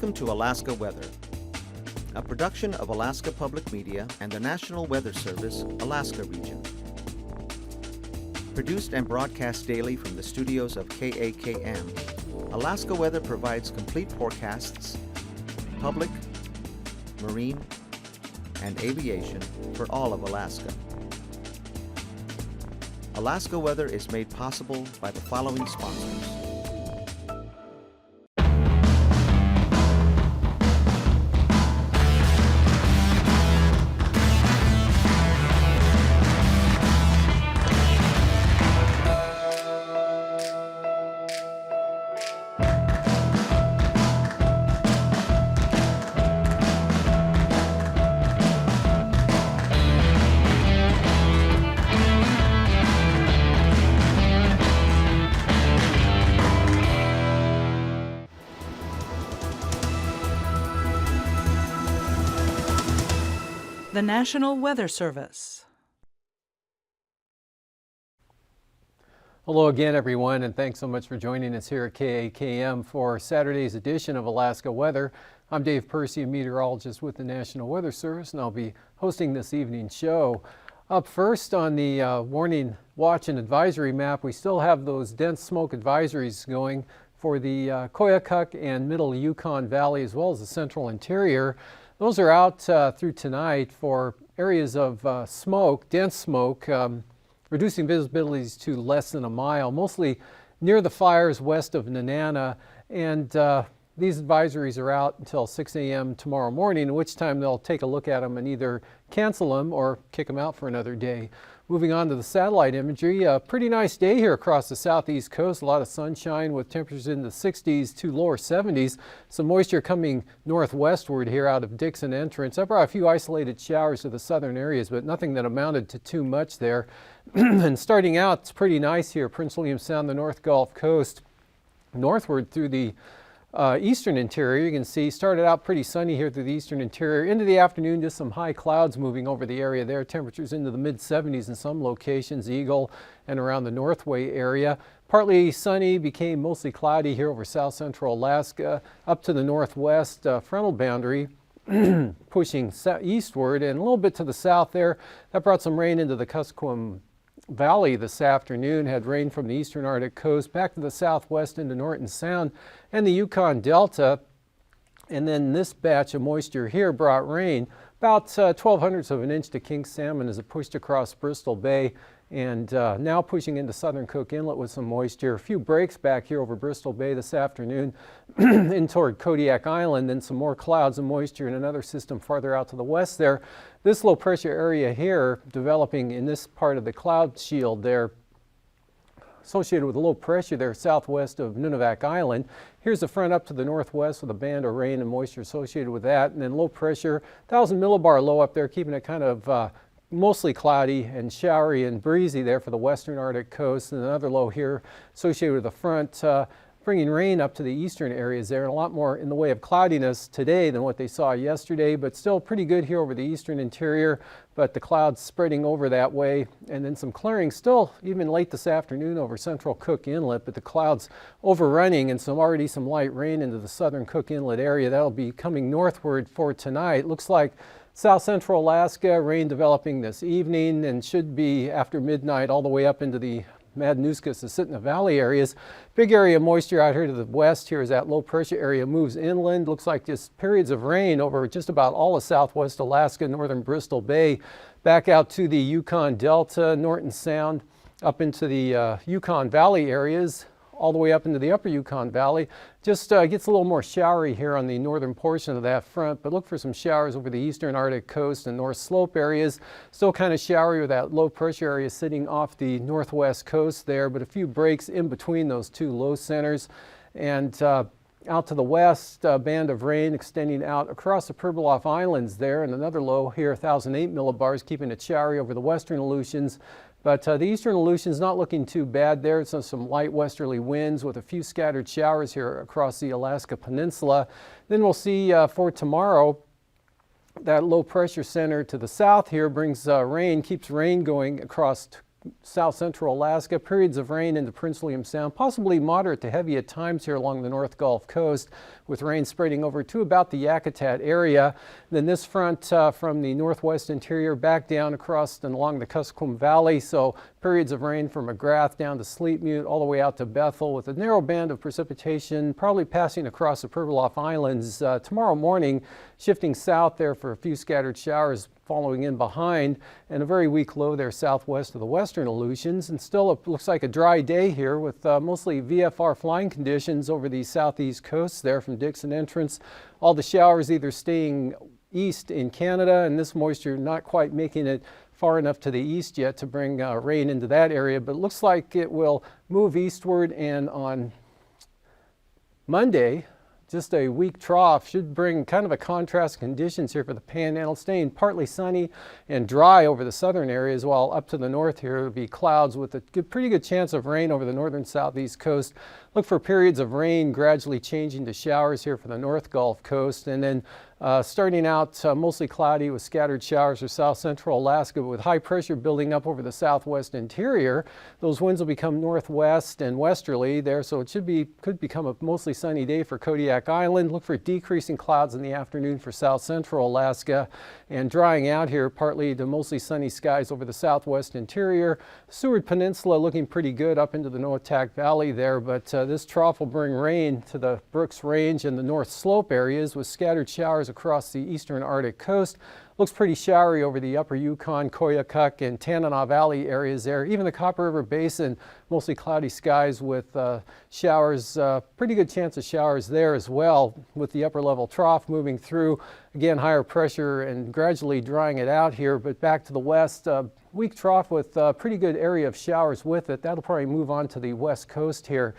Welcome to Alaska Weather, a production of Alaska Public Media and the National Weather Service, Alaska Region. Produced and broadcast daily from the studios of KAKM, Alaska Weather provides complete forecasts, public, marine, and aviation for all of Alaska. Alaska Weather is made possible by the following sponsors. The National Weather Service. Hello again, everyone, and thanks so much for joining us here at KAKM for Saturday's edition of Alaska Weather. I'm Dave Percy, a meteorologist with the National Weather Service, and I'll be hosting this evening's show. Up first on the warning, watch, and advisory map, we still have those dense smoke advisories going for the AKwx and Middle Yukon Valley, as well as the central interior. Those are out through tonight for areas of smoke, dense smoke, reducing visibilities to less than a mile, mostly near the fires west of Nenana. And these advisories are out until 6 a.m. tomorrow morning, at which time they'll take a look at them and either cancel them or kick them out for another day. Moving on to the satellite imagery, a pretty nice day here across the southeast coast. A lot of sunshine with temperatures in the 60s to lower 70s. Some moisture coming northwestward here out of Dixon Entrance. I brought a few isolated showers to the southern areas, but nothing that amounted to too much there. And starting out, it's pretty nice here. Prince William Sound, the North Gulf Coast, northward through the eastern interior. You can see started out pretty sunny here through the eastern interior. Into the afternoon, just some high clouds moving over the area there. Temperatures into the mid 70s in some locations, Eagle and around the Northway area. Partly sunny, became mostly cloudy here over south central Alaska. Up to the northwest frontal boundary pushing eastward, and a little bit to the south there. That brought some rain into the Kuskokwim Valley this afternoon. Had rain from the eastern Arctic coast back to the southwest into Norton Sound and the Yukon Delta. And then this batch of moisture here brought rain, about 0.12 of an inch to king salmon as it pushed across Bristol Bay, and now pushing into southern Cook Inlet with some moisture. A few breaks back here over Bristol Bay this afternoon in toward Kodiak Island, then some more clouds and moisture in another system farther out to the west there. This low pressure area here developing in this part of the cloud shield there, associated with low pressure there southwest of Nunivak Island. Here's the front up to the northwest with a band of rain and moisture associated with that, and then low pressure, 1,000 millibar low up there, keeping it kind of mostly cloudy and showery and breezy there for the western Arctic coast, and another low here associated with the front, bringing rain up to the eastern areas there, and a lot more in the way of cloudiness today than what they saw yesterday, but still pretty good here over the eastern interior, but the clouds spreading over that way, and then some clearing still even late this afternoon over central Cook Inlet, but the clouds overrunning and already some light rain into the southern Cook Inlet area. That'll be coming northward for tonight. Looks like south central Alaska, rain developing this evening and should be after midnight all the way up into the Madanuska, Susitna Valley areas. Big area of moisture out here to the west here as that low pressure area moves inland. Looks like just periods of rain over just about all of southwest Alaska, northern Bristol Bay, back out to the Yukon Delta, Norton Sound, up into the Yukon Valley areas, all the way up into the upper Yukon Valley. Just gets a little more showery here on the northern portion of that front, but look for some showers over the eastern Arctic coast and North Slope areas. Still kind of showery with that low pressure area sitting off the northwest coast there, but a few breaks in between those two low centers. And out to the west, a band of rain extending out across the Pribilof Islands there, and another low here, 1,008 millibars, keeping it showery over the western Aleutians. But the eastern Aleutians not looking too bad there. So some light westerly winds with a few scattered showers here across the Alaska Peninsula. Then we'll see for tomorrow, that low pressure center to the south here brings rain, keeps rain going across south central Alaska, periods of rain into Prince William Sound, possibly moderate to heavy at times here along the North Gulf Coast, with rain spreading over to about the Yakutat area. Then this front from the northwest interior back down across and along the Kuskokwim Valley, so periods of rain from McGrath down to Sleepmute all the way out to Bethel, with a narrow band of precipitation probably passing across the Pribilof Islands tomorrow morning, shifting south there for a few scattered showers following in behind, and a very weak low there southwest of the western Aleutians. And still it looks like a dry day here with mostly VFR flying conditions over the southeast coast there from Dixon Entrance. All the showers either staying east in Canada, and this moisture not quite making it far enough to the east yet to bring rain into that area, but it looks like it will move eastward, and on Monday, just a weak trough should bring kind of a contrast conditions here for the Panhandle, staying partly sunny and dry over the southern areas, while up to the north here it will be clouds with a pretty good chance of rain over the northern southeast coast. Look for periods of rain gradually changing to showers here for the North Gulf Coast, and then starting out mostly cloudy with scattered showers for south central Alaska, but with high pressure building up over the southwest interior. Those winds will become northwest and westerly there, so it could become a mostly sunny day for Kodiak Island. Look for decreasing clouds in the afternoon for south central Alaska, and drying out here, partly to mostly sunny skies over the southwest interior. Seward Peninsula looking pretty good up into the Noatak Valley there, but this trough will bring rain to the Brooks Range and the North Slope areas, with scattered showers across the eastern Arctic coast. Looks pretty showery over the upper Yukon, Koyukuk, and Tanana Valley areas there. Even the Copper River Basin, mostly cloudy skies with showers, pretty good chance of showers there as well, with the upper level trough moving through. Again, higher pressure and gradually drying it out here, but back to the west, weak trough with a pretty good area of showers with it. That'll probably move on to the west coast here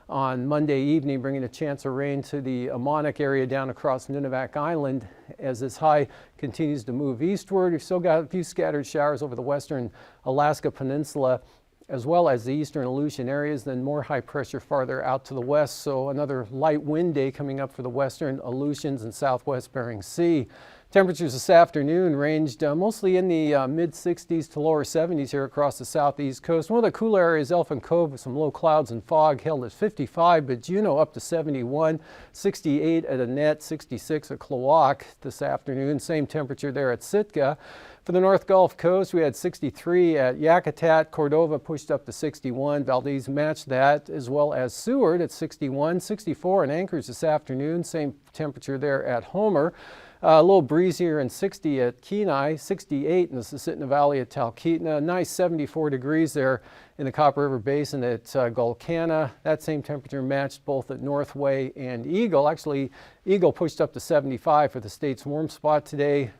on Monday evening, bringing a chance of rain to the Ammonok area down across Nunivak Island as this high continues to move eastward. We've still got a few scattered showers over the western Alaska Peninsula as well as the eastern Aleutian areas, then more high pressure farther out to the west, so another light wind day coming up for the western Aleutians and southwest Bering Sea. Temperatures this afternoon ranged mostly in the mid-60s to lower 70s here across the southeast coast. One of the cooler areas, Elfin Cove, with some low clouds and fog, held at 55, but Juneau up to 71, 68 at Annette, 66 at Klawock this afternoon. Same temperature there at Sitka. For the North Gulf Coast, we had 63 at Yakutat. Cordova pushed up to 61. Valdez matched that, as well as Seward at 61, 64 in Anchorage this afternoon. Same temperature there at Homer. A little breezier and 60 at Kenai, 68 in the Susitna Valley at Talkeetna. Nice 74 degrees there in the Copper River Basin at Gulkana. That same temperature matched both at Northway and Eagle. Actually, Eagle pushed up to 75 for the state's warm spot today.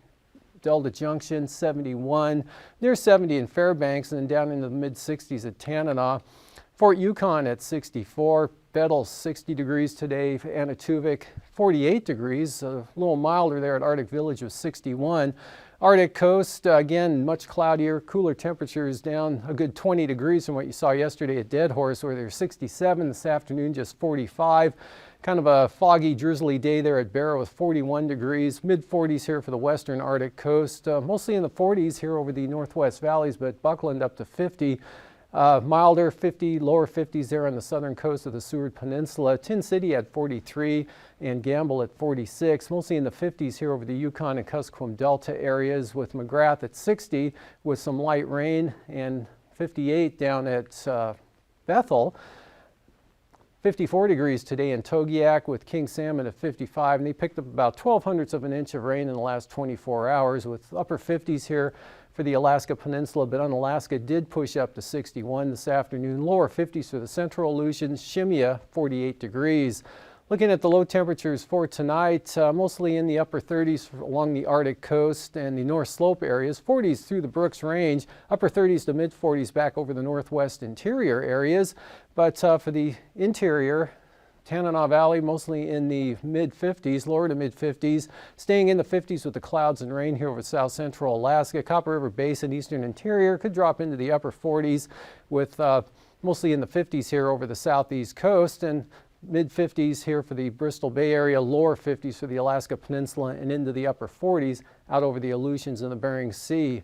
Delta Junction, 71. Near 70 in Fairbanks, and then down into the mid-60s at Tanana. Fort Yukon at 64. Bettle 60 degrees today. Anatuvik 48 degrees, a little milder there at Arctic Village with 61. Arctic coast, again, much cloudier, cooler temperatures, down a good 20 degrees from what you saw yesterday at Dead Horse, where there's 67 this afternoon, just 45. Kind of a foggy, drizzly day there at Barrow with 41 degrees. Mid-40s here for the western Arctic coast, mostly in the 40s here over the northwest valleys, but Buckland up to 50. Milder 50, lower 50s there on the southern coast of the Seward Peninsula. Tin City at 43 and Gamble at 46. Mostly in the 50s here over the Yukon and Kuskokwim Delta areas, with McGrath at 60 with some light rain, and 58 down at Bethel. 54 degrees today in Togiak with King Salmon at 55, and they picked up about 0.12 of an inch of rain in the last 24 hours, with upper 50s here for the Alaska Peninsula, but Unalaska did push up to 61 this afternoon. Lower 50s for the central Aleutians. Shimia 48 degrees. Looking at the low temperatures for tonight, mostly in the upper 30s along the Arctic coast and the North Slope areas, 40s through the Brooks Range, upper 30s to mid 40s back over the northwest interior areas. But for the interior, Tanana Valley mostly in the mid-50s, lower to mid-50s, staying in the 50s with the clouds and rain here over south central Alaska. Copper River Basin, eastern interior, could drop into the upper 40s with mostly in the 50s here over the southeast coast, and mid-50s here for the Bristol Bay area, lower 50s for the Alaska Peninsula, and into the upper 40s out over the Aleutians and the Bering Sea.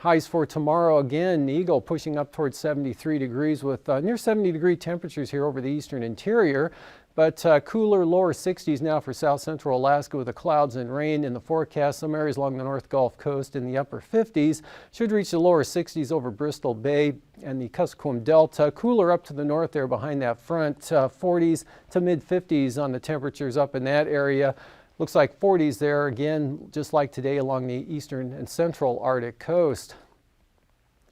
Highs for tomorrow, again, Eagle pushing up towards 73 degrees with near 70-degree temperatures here over the eastern interior. But cooler lower 60s now for south central Alaska with the clouds and rain in the forecast. Some areas along the North Gulf Coast in the upper 50s. Should reach the lower 60s over Bristol Bay and the Kuskokwim Delta. Cooler up to the north there behind that front. 40s to mid 50s on the temperatures up in that area. Looks like 40s there again, just like today along the eastern and central Arctic coast.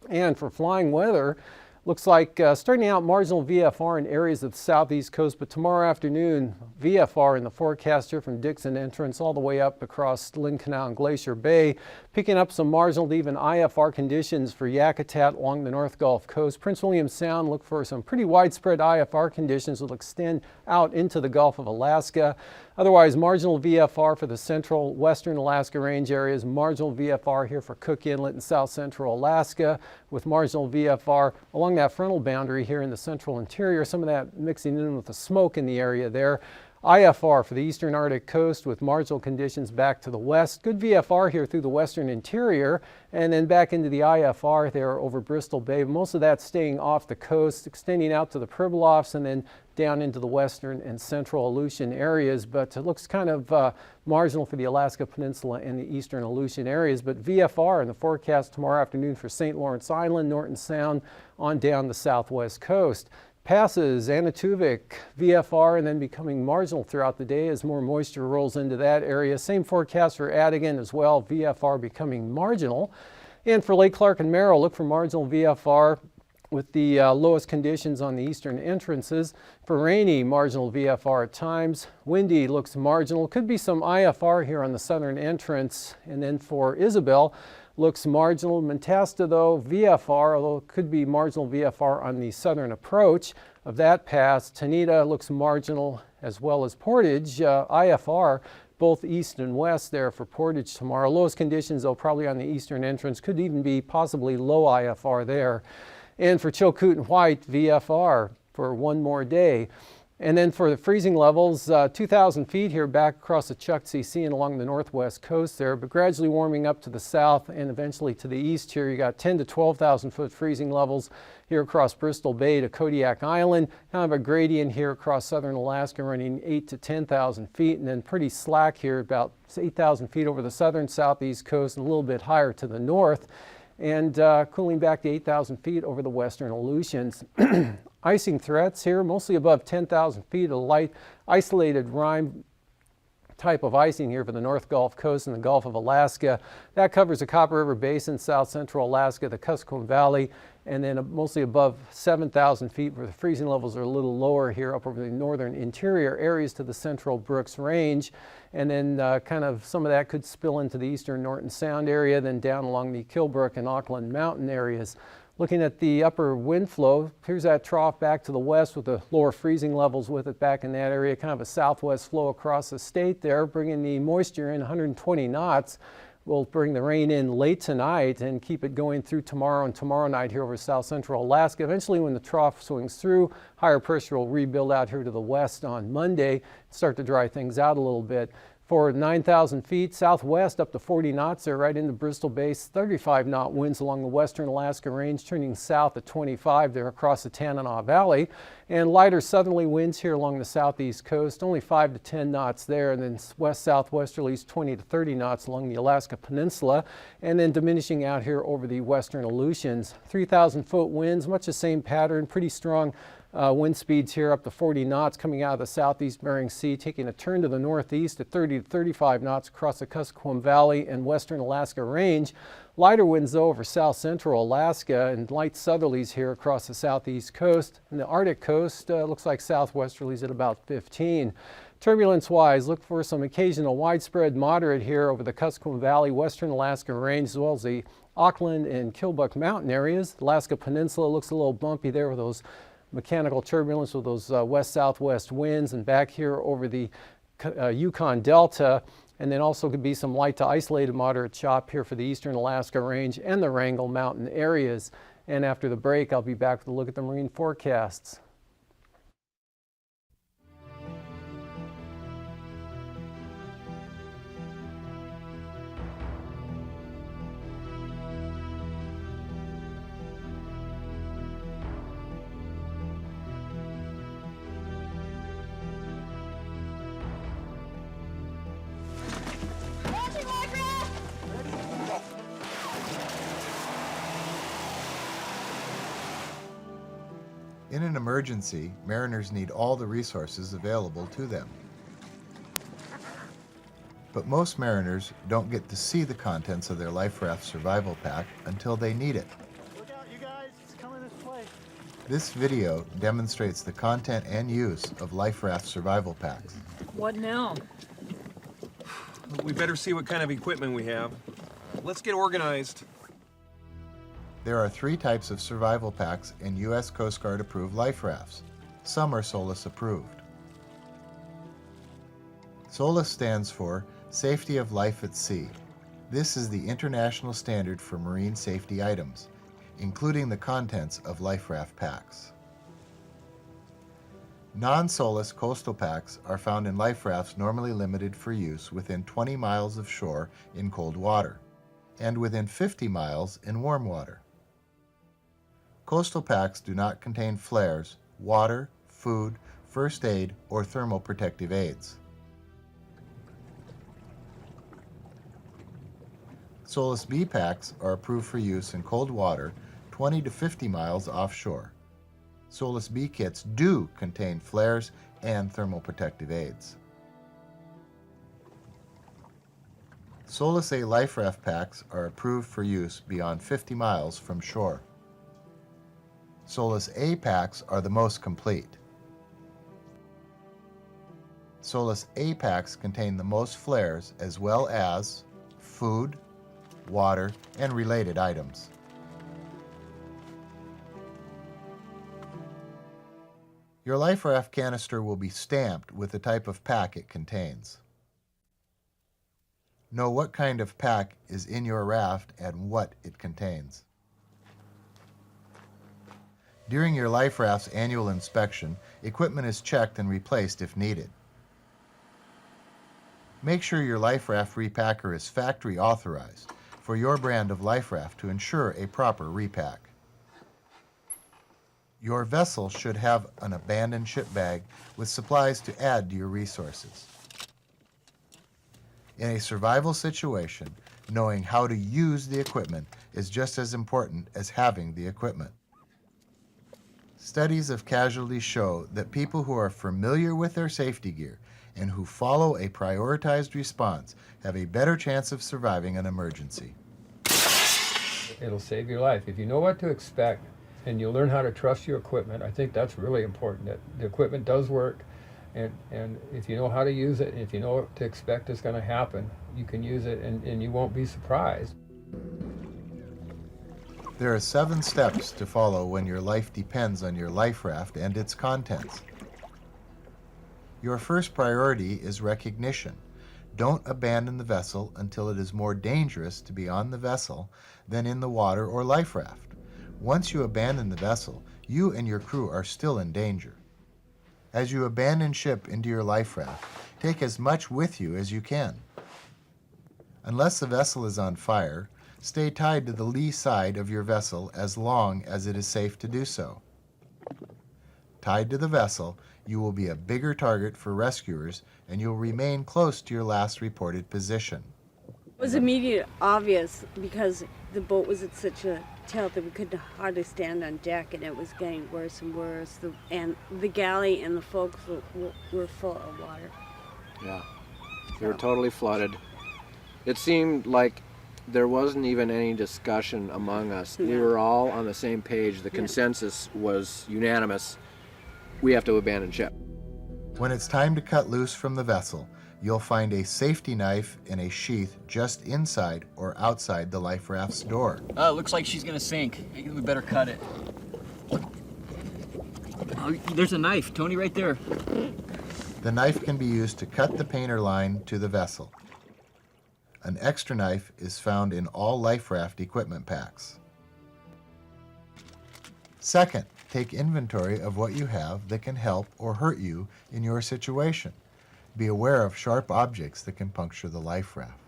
And for flying weather, looks like starting out marginal VFR in areas of the southeast coast, but tomorrow afternoon VFR in the forecast here from Dixon Entrance all the way up across Lynn Canal and Glacier Bay, picking up some marginal to even IFR conditions for Yakutat along the North Gulf Coast. Prince William Sound, look for some pretty widespread IFR conditions that will extend out into the Gulf of Alaska. Otherwise, marginal VFR for the central western Alaska Range areas, marginal VFR here for Cook Inlet and south central Alaska, with marginal VFR along that frontal boundary here in the central interior, some of that mixing in with the smoke in the area there. IFR for the eastern Arctic coast with marginal conditions back to the west. Good VFR here through the western interior and then back into the IFR there over Bristol Bay. Most of that staying off the coast, extending out to the Pribilofs and then down into the western and central Aleutian areas. But it looks kind of marginal for the Alaska Peninsula and the eastern Aleutian areas. But VFR in the forecast tomorrow afternoon for St. Lawrence Island, Norton Sound on down the southwest coast. Passes, Anatuvik, VFR, and then becoming marginal throughout the day as more moisture rolls into that area. Same forecast for Adigan as well, VFR becoming marginal. And for Lake Clark and Merrill, look for marginal VFR with the lowest conditions on the eastern entrances. For Rainy, marginal VFR at times. Windy looks marginal. Could be some IFR here on the southern entrance. And then for Isabel, looks marginal. Mentasta, though, VFR, although it could be marginal VFR on the southern approach of that pass. Tanita looks marginal, as well as Portage, IFR, both east and west there for Portage tomorrow. Lowest conditions, though, probably on the eastern entrance. Could even be possibly low IFR there. And for Chilkoot and White, VFR for one more day. And then for the freezing levels, 2,000 feet here back across the Chukchi Sea and along the northwest coast there, but gradually warming up to the south and eventually to the east here. You got 10 to 12,000 foot freezing levels here across Bristol Bay to Kodiak Island. Kind of a gradient here across southern Alaska running 8 to 10,000 feet, and then pretty slack here about 8,000 feet over the southern southeast coast and a little bit higher to the north. And cooling back to 8,000 feet over the western Aleutians. Icing threats here, mostly above 10,000 feet, a light isolated rime type of icing here for the North Gulf Coast and the Gulf of Alaska. That covers the Copper River Basin, south central Alaska, the Kuskokwim Valley, and then mostly above 7,000 feet where the freezing levels are a little lower here up over the northern interior areas to the central Brooks Range. And then kind of some of that could spill into the eastern Norton Sound area, then down along the Kilbrook and Auckland Mountain areas. Looking at the upper wind flow, here's that trough back to the west with the lower freezing levels with it back in that area, kind of a southwest flow across the state there, bringing the moisture in 120 knots. We'll bring the rain in late tonight and keep it going through tomorrow and tomorrow night here over south central Alaska. Eventually, when the trough swings through, higher pressure will rebuild out here to the west on Monday, start to dry things out a little bit. For 9,000 feet southwest up to 40 knots there right into Bristol Bay, 35 knot winds along the western Alaska Range, turning south at 25 there across the Tanana Valley. And lighter southerly winds here along the southeast coast, only 5 to 10 knots there, and then west-southwesterlies 20 to 30 knots along the Alaska Peninsula, and then diminishing out here over the western Aleutians. 3,000 foot winds, much the same pattern, pretty strong wind speeds here up to 40 knots coming out of the southeast Bering Sea, taking a turn to the northeast at 30 to 35 knots across the Kuskokwim Valley and western Alaska Range. Lighter winds though over south central Alaska and light southerlies here across the southeast coast. And the Arctic coast looks like southwesterlies at about 15. Turbulence-wise, look for some occasional widespread moderate here over the Kuskokwim Valley, western Alaska Range, as well as the Auckland and Kilbuck Mountain areas. The Alaska Peninsula looks a little bumpy there with those mechanical turbulence with those west-southwest winds, and back here over the Yukon Delta, and then also could be some light to isolated moderate chop here for the eastern Alaska Range and the Wrangell Mountain areas. And after the break, I'll be back with a look at the marine forecasts. In an emergency, mariners need all the resources available to them. But most mariners don't get to see the contents of their life raft survival pack until they need it. Look out, you guys, it's coming this way. This video demonstrates the content and use of life raft survival packs. What now? We better see what kind of equipment we have. Let's get organized. There are 3 types of survival packs in U.S. Coast Guard approved life rafts. Some are SOLAS approved. SOLAS stands for Safety of Life at Sea. This is the international standard for marine safety items, including the contents of life raft packs. Non-SOLAS coastal packs are found in life rafts normally limited for use within 20 miles of shore in cold water, and within 50 miles in warm water. Coastal packs do not contain flares, water, food, first aid, or thermal protective aids. SOLAS B packs are approved for use in cold water 20 to 50 miles offshore. SOLAS B kits do contain flares and thermal protective aids. SOLAS A life raft packs are approved for use beyond 50 miles from shore. SOLAS A packs are the most complete. SOLAS A packs contain the most flares as well as food, water, and related items. Your life raft canister will be stamped with the type of pack it contains. Know what kind of pack is in your raft and what it contains. During your life raft's annual inspection, equipment is checked and replaced if needed. Make sure your life raft repacker is factory authorized for your brand of life raft to ensure a proper repack. Your vessel should have an abandoned ship bag with supplies to add to your resources. In a survival situation, knowing how to use the equipment is just as important as having the equipment. Studies of casualties show that people who are familiar with their safety gear and who follow a prioritized response have a better chance of surviving an emergency. It'll save your life. If you know what to expect and you learn how to trust your equipment, I think that's really important, that the equipment does work, and if you know how to use it, and if you know what to expect is going to happen, you can use it and you won't be surprised. There are 7 steps to follow when your life depends on your life raft and its contents. Your first priority is recognition. Don't abandon the vessel until it is more dangerous to be on the vessel than in the water or life raft. Once you abandon the vessel, you and your crew are still in danger. As you abandon ship into your life raft, take as much with you as you can. Unless the vessel is on fire, stay tied to the lee side of your vessel as long as it is safe to do so. Tied to the vessel, you will be a bigger target for rescuers and you'll remain close to your last reported position. It was immediate obvious because the boat was at such a tilt that we could hardly stand on deck, and it was getting worse and worse. And the galley and the folks were full of water. Yeah, they were totally flooded. It seemed like there wasn't even any discussion among us. Yeah. We were all on the same page. The consensus was unanimous. We have to abandon ship. When it's time to cut loose from the vessel, you'll find a safety knife in a sheath just inside or outside the life raft's door. Looks like she's gonna sink. We better cut it. Oh, there's a knife, Tony, right there. The knife can be used to cut the painter line to the vessel. An extra knife is found in all life raft equipment packs. Second, take inventory of what you have that can help or hurt you in your situation. Be aware of sharp objects that can puncture the life raft.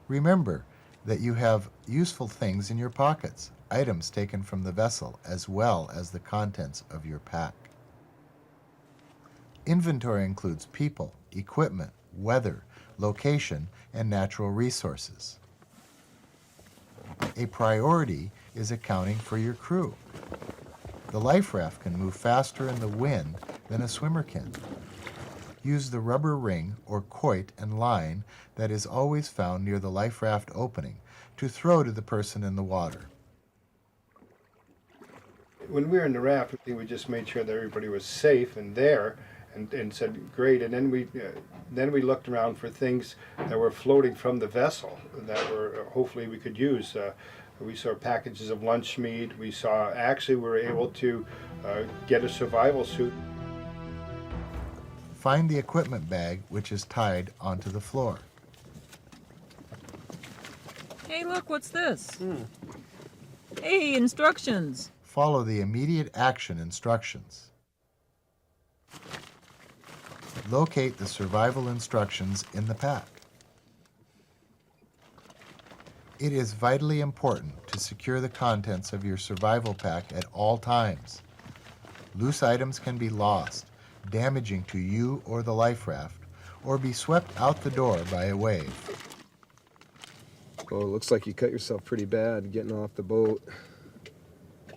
Remember that you have useful things in your pockets, items taken from the vessel, as well as the contents of your pack. Inventory includes people, equipment, weather, location, and natural resources. A priority is accounting for your crew. The life raft can move faster in the wind than a swimmer can. Use the rubber ring or quoit and line that is always found near the life raft opening to throw to the person in the water. When we were in the raft, I think we just made sure that everybody was safe and there, and said great. And then we looked around for things that were floating from the vessel that were hopefully we could use. We saw packages of lunch meat. We were able to get a survival suit. Find the equipment bag, which is tied onto the floor. Hey, look, what's this? Hey, instructions. Follow the immediate action instructions. Locate the survival instructions in the pack. It is vitally important to secure the contents of your survival pack at all times. Loose items can be lost, damaging to you or the life raft, or be swept out the door by a wave. Oh, it looks like you cut yourself pretty bad getting off the boat.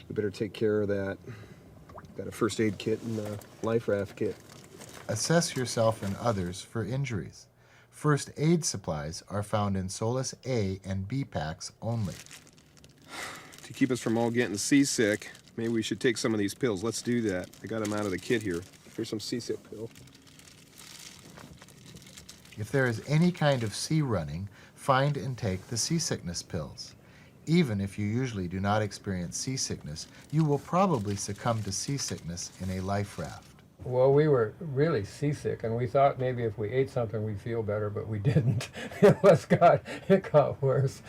We better take care of that. Got a first aid kit and a life raft kit. Assess yourself and others for injuries. First aid supplies are found in Solace A and B packs only. To keep us from all getting seasick, maybe we should take some of these pills. Let's do that. I got them out of the kit here. Here's some seasick pill. If there is any kind of sea running, find and take the seasickness pills. Even if you usually do not experience seasickness, you will probably succumb to seasickness in a life raft. Well, we were really seasick, and we thought maybe if we ate something we'd feel better, but we didn't. It got worse.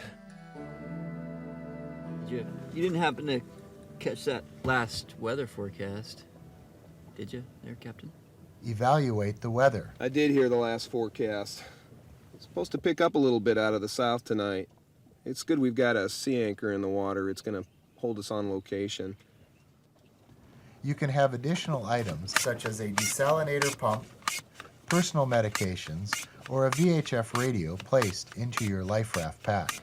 You didn't happen to catch that last weather forecast, did you, there, Captain? Evaluate the weather. I did hear the last forecast. It's supposed to pick up a little bit out of the south tonight. It's good we've got a sea anchor in the water. It's going to hold us on location. You can have additional items such as a desalinator pump, personal medications, or a VHF radio placed into your life raft pack.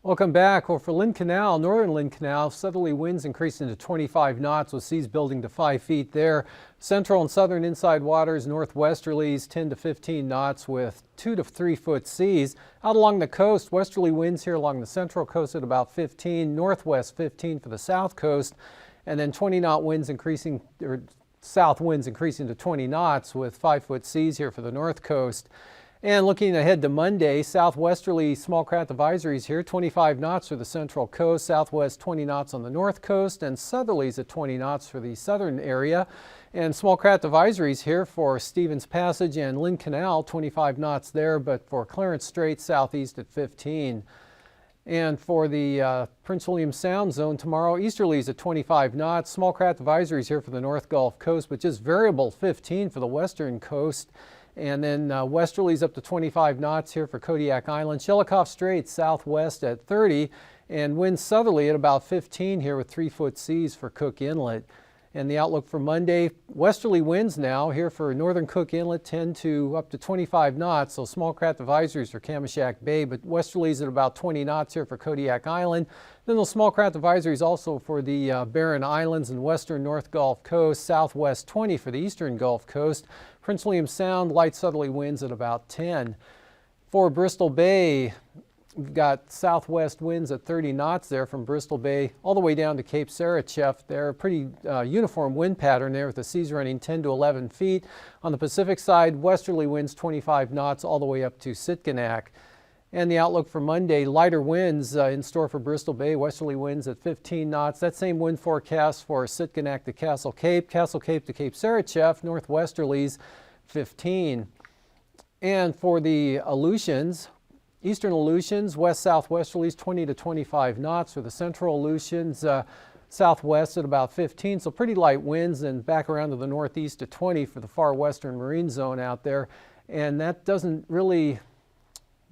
Welcome back. Well, for Lynn Canal, northern Lynn Canal, southerly winds increasing to 25 knots with seas building to 5 feet there. Central and southern inside waters, northwesterlies 10 to 15 knots with 2 to 3 foot seas. Out along the coast, westerly winds here along the central coast at about 15, northwest 15 for the south coast, and then 20 knot winds increasing, or south winds increasing to 20 knots with 5 foot seas here for the north coast. And looking ahead to Monday, southwesterly small craft advisories here, 25 knots for the central coast, southwest 20 knots on the north coast, and southerlies at 20 knots for the southern area. And small craft advisories here for Stevens Passage and Lynn Canal, 25 knots there, but for Clarence Strait, southeast at 15. And for the Prince William Sound zone tomorrow, easterlies at 25 knots, small craft advisories here for the North Gulf Coast, but just variable 15 for the western coast. And then westerlies up to 25 knots here for Kodiak Island. Shelikof Strait southwest at 30, and winds southerly at about 15 here with 3 foot seas for Cook Inlet. And the outlook for Monday, westerly winds now here for northern Cook Inlet 10 to up to 25 knots. So small craft advisories for Kamishak Bay, but westerlies at about 20 knots here for Kodiak Island. Then those small craft advisories also for the Barren Islands and western North Gulf Coast, southwest 20 for the eastern Gulf Coast. Prince William Sound, light southerly winds at about 10. For Bristol Bay, we've got southwest winds at 30 knots there from Bristol Bay all the way down to Cape Sarachef. They're a pretty uniform wind pattern there with the seas running 10 to 11 feet. On the Pacific side, westerly winds 25 knots all the way up to Sitkinak. And the outlook for Monday, lighter winds in store for Bristol Bay, westerly winds at 15 knots. That same wind forecast for Sitkinak to Castle Cape to Cape Sarachef, northwesterlies 15. And for the Aleutians, eastern Aleutians, west-southwesterlies 20 to 25 knots. For the central Aleutians, southwest at about 15. So pretty light winds, and back around to the northeast at 20 for the far western marine zone out there. And that doesn't really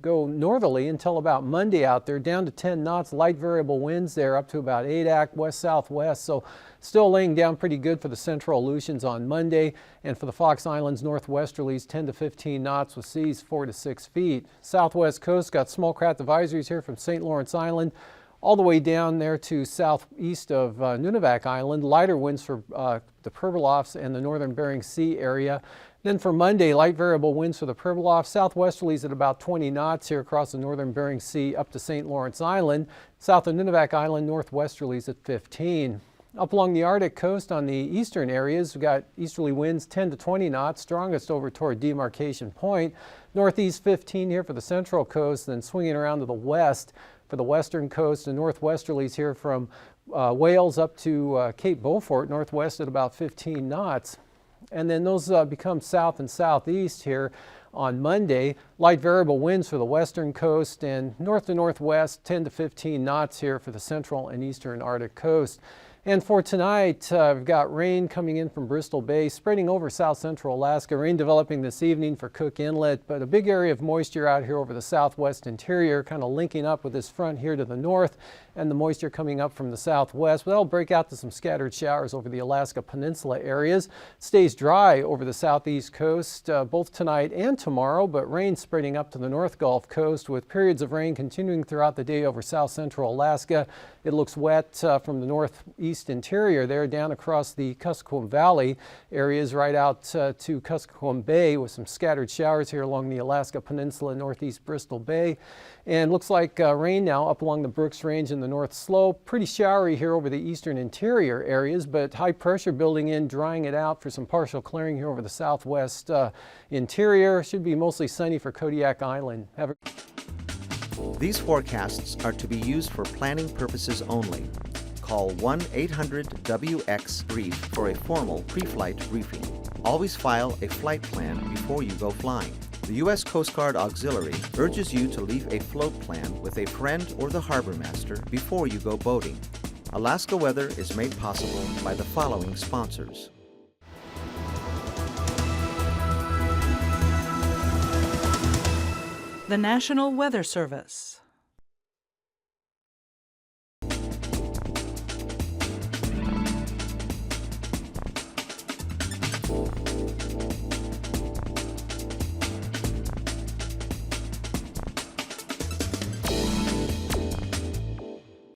go northerly until about Monday out there, down to 10 knots, light variable winds there up to about 8 AKwx west-southwest. So still laying down pretty good for the central Aleutians on Monday, and for the Fox Islands northwesterlies 10 to 15 knots with seas 4 to 6 feet. Southwest coast got small craft advisories here from St. Lawrence Island all the way down there to southeast of Nunivak Island. Lighter winds for the Pribilofs and the northern Bering Sea area. Then for Monday, light variable winds for the Pribilof, southwesterlies at about 20 knots here across the northern Bering Sea up to St. Lawrence Island. South of Nunivak Island, northwesterlies at 15. Up along the Arctic coast on the eastern areas, we've got easterly winds 10 to 20 knots, strongest over toward Demarcation Point. Northeast 15 here for the central coast, then swinging around to the west for the western coast, and northwesterlies here from Wales up to Cape Beaufort, northwest at about 15 knots. And then those become south and southeast here on Monday. Light variable winds for the western coast and north to northwest 10 to 15 knots here for the central and eastern Arctic coast. And for tonight, we've got rain coming in from Bristol Bay, spreading over south central Alaska. Rain developing this evening for Cook Inlet, but a big area of moisture out here over the southwest interior, kind of linking up with this front here to the north, and the moisture coming up from the southwest. But that'll break out to some scattered showers over the Alaska Peninsula areas. It stays dry over the southeast coast both tonight and tomorrow, but rain spreading up to the North Gulf Coast with periods of rain continuing throughout the day over south central Alaska. It looks wet from the northeast interior there down across the Kuskokwim Valley areas right out to Kuskokwim Bay with some scattered showers here along the Alaska Peninsula, northeast Bristol Bay. And looks like rain now up along the Brooks Range in the North Slope. Pretty showery here over the eastern interior areas, but high pressure building in, drying it out for some partial clearing here over the southwest interior. Should be mostly sunny for Kodiak Island. These forecasts are to be used for planning purposes only. Call 1-800-WX-BRIEF for a formal pre-flight briefing. Always file a flight plan before you go flying. The U.S. Coast Guard Auxiliary urges you to leave a float plan with a friend or the harbor master before you go boating. Alaska Weather is made possible by the following sponsors. The National Weather Service.